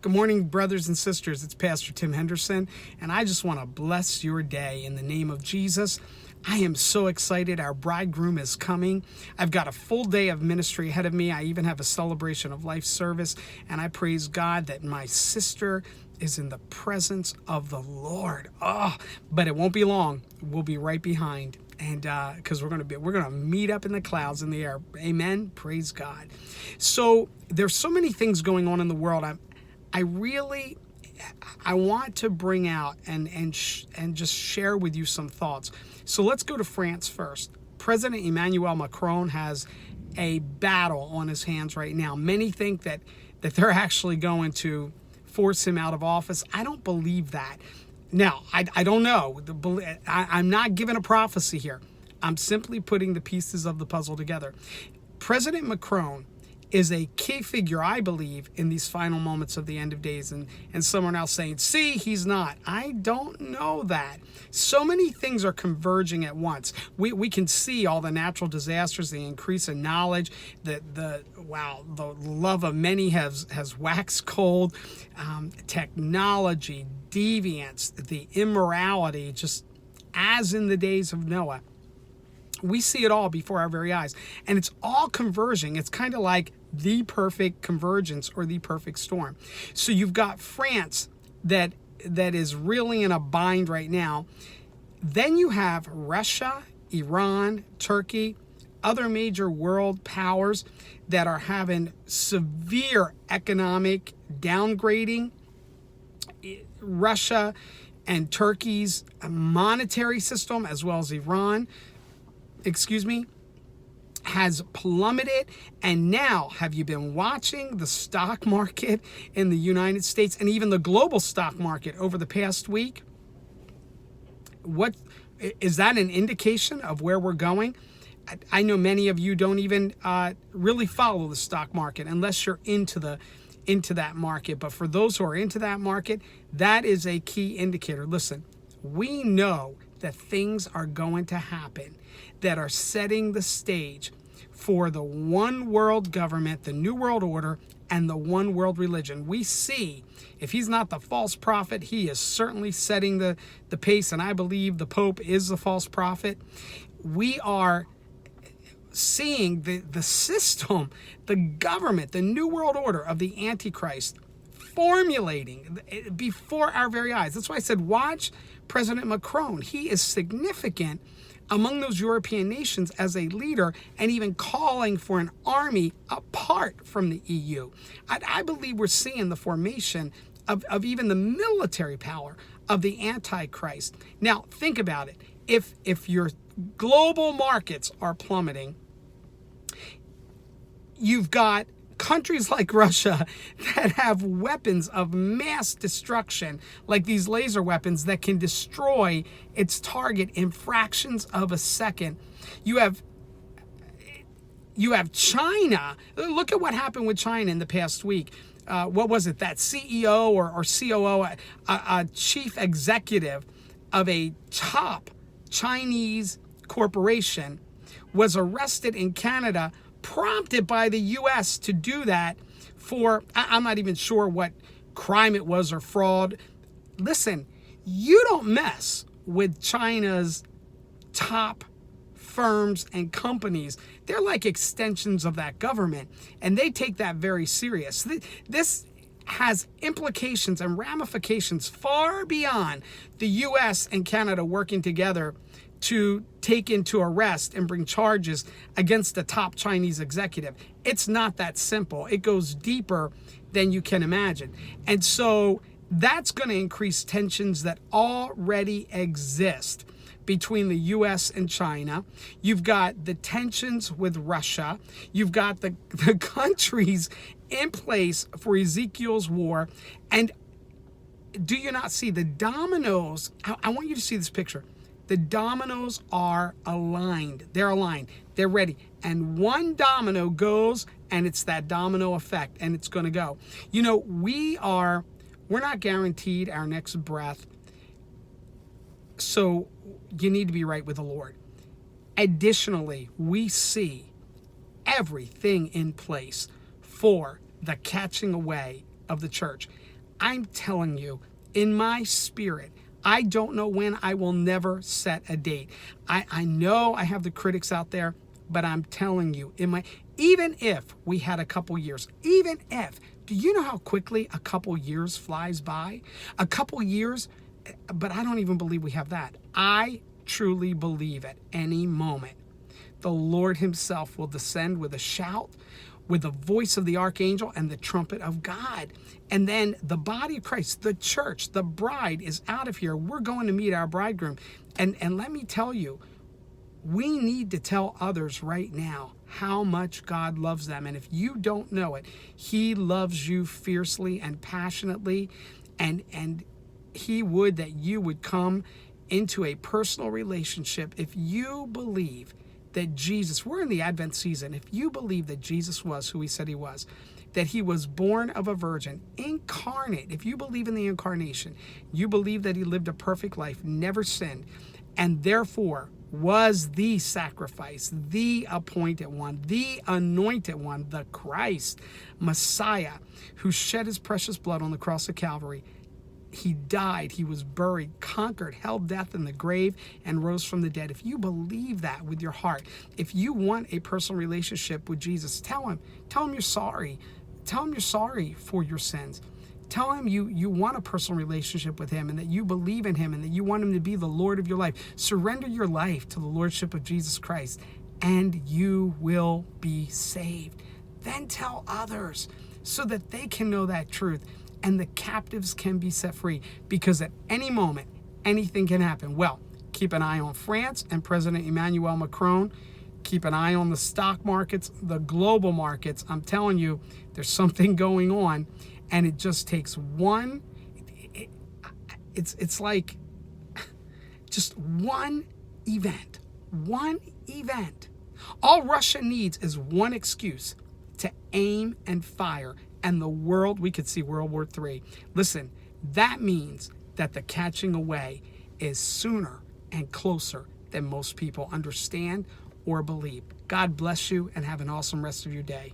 Good morning, brothers and sisters. It's Pastor Tim Henderson, and I just want to bless your day in the name of Jesus. I am so excited. Our bridegroom is coming. I've got a full day of ministry ahead of me. I even have a celebration of life service, and I praise God that my sister is in the presence of the Lord. Oh, but it won't be long. We'll be right behind. And because we're gonna meet up in the clouds in the air. Amen. Praise God. So there's so many things going on in the world. I want to bring out and just share with you some thoughts. So let's go to France first. President Emmanuel Macron has a battle on his hands right now. Many think that they're actually going to force him out of office. I don't believe that. Now, I don't know. I'm not giving a prophecy here. I'm simply putting the pieces of the puzzle together. President Macron is a key figure, I believe, in these final moments of the end of days. And someone else saying, see, he's not. I don't know that. So many things are converging at once. We can see all the natural disasters, the increase in knowledge, the love of many has waxed cold, technology, deviance, the immorality, just as in the days of Noah. We see it all before our very eyes. And it's all converging. It's kind of like the perfect convergence or the perfect storm. So you've got France that is really in a bind right now. Then you have Russia, Iran, Turkey, other major world powers that are having severe economic downgrading. Russia and Turkey's monetary system, as well as Iran, has plummeted. And now, have you been watching the stock market in the United States and even the global stock market over the past week? What is that an indication of where we're going? I know many of you don't even really follow the stock market unless you're into that market. But for those who are into that market, that is a key indicator. Listen, we know that things are going to happen that are setting the stage for the one world government, the new world order, and the one world religion. We see, if he's not the false prophet, he is certainly setting the pace, and I believe the Pope is the false prophet. We are seeing the system, the government, the new world order of the Antichrist formulating before our very eyes. That's why I said, watch President Macron. He is significant among those European nations as a leader and even calling for an army apart from the EU. I believe we're seeing the formation of even the military power of the Antichrist. Now, think about it. If your global markets are plummeting, you've got countries like Russia that have weapons of mass destruction, like these laser weapons that can destroy its target in fractions of a second. You have China. Look at what happened with China in the past week. What was it? That CEO or COO, a chief executive of a top Chinese corporation, was arrested in Canada, prompted by the U.S. to do that for, I'm not even sure what crime it was or fraud. Listen, you don't mess with China's top firms and companies. They're like extensions of that government, and they take that very serious. This has implications and ramifications far beyond the U.S. and Canada working together to take into arrest and bring charges against the top Chinese executive. It's not that simple. It goes deeper than you can imagine. And so that's going to increase tensions that already exist between the U.S. and China. You've got the tensions with Russia. You've got the countries in place for Ezekiel's war. And do you not see the dominoes? I want you to see this picture. The dominoes are aligned. They're aligned. They're ready. And one domino goes, and it's that domino effect, and it's going to go. You know, we're not guaranteed our next breath. So you need to be right with the Lord. Additionally, we see everything in place for the catching away of the church. I'm telling you, in my spirit, I don't know when. I will never set a date. I know I have the critics out there, but I'm telling you, even if we had a couple years, even if, do you know how quickly a couple years flies by? A couple years, but I don't even believe we have that. I truly believe at any moment the Lord himself will descend with a shout, with the voice of the archangel and the trumpet of God. And then the body of Christ, the church, the bride is out of here. We're going to meet our bridegroom. And let me tell you, we need to tell others right now how much God loves them. And if you don't know it, he loves you fiercely and passionately. And he would that you would come into a personal relationship. If you believe that Jesus, we're in the Advent season, if you believe that Jesus was who he said he was, that he was born of a virgin, incarnate, if you believe in the incarnation, you believe that he lived a perfect life, never sinned, and therefore was the sacrifice, the appointed one, the anointed one, the Christ, Messiah, who shed his precious blood on the cross of Calvary. He died, he was buried, conquered hell, death, and the grave, and rose from the dead. If you believe that with your heart, if you want a personal relationship with Jesus, tell him you're sorry. Tell him you're sorry for your sins. Tell him you want a personal relationship with him and that you believe in him and that you want him to be the Lord of your life. Surrender your life to the Lordship of Jesus Christ and you will be saved. Then tell others so that they can know that truth and the captives can be set free, because at any moment, anything can happen. Well, keep an eye on France and President Emmanuel Macron. Keep an eye on the stock markets, the global markets. I'm telling you, there's something going on, and it just takes one. It's like just one event. One event. All Russia needs is one excuse to aim and fire, and the world, we could see World War III. Listen, that means that the catching away is sooner and closer than most people understand or believe. God bless you and have an awesome rest of your day.